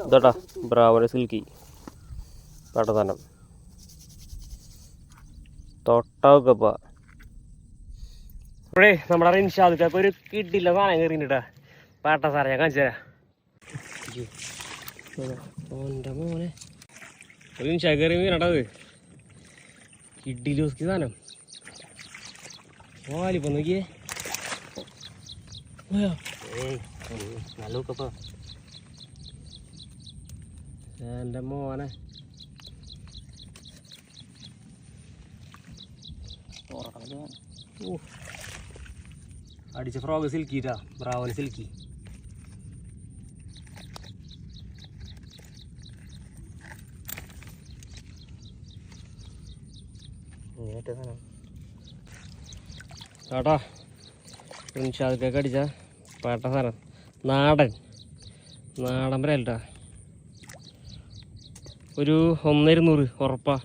ഇതാട്ടാ ബ്രാവോയുടെ silky പട്ടസാനം തൊട്ടൊക്കെപ്പാ ഇപ്പോഴേ നമ്മുടെ റിൻഷാദിക്കപ്പോൾ ഒരു കിട്ടില്ല സാധനം കയറിട്ടാ പാട്ടസാരം ഞാൻ കാണിച്ചു തരാം. ഓൻ്റെ മോനെ ഒരു റിൻഷാ കയറി മീനട്ടത് കിഡിലൂസ്കി സാധനം വാലിപ്പോ നോക്കിയേ നല്ല നോക്കപ്പോ എൻ്റെ മോനെ അടിച്ച ഫ്രോഗ് സിൽക്കിട്ടാ ബ്രാവോന് സിൽക്കി ചേട്ടാ റിൻഷാദൊക്കെ അടിച്ച പാട്ട സാധനം നാടൻ വരല്ലേട്ടാ ഒരു 1,200 ഉറപ്പാ.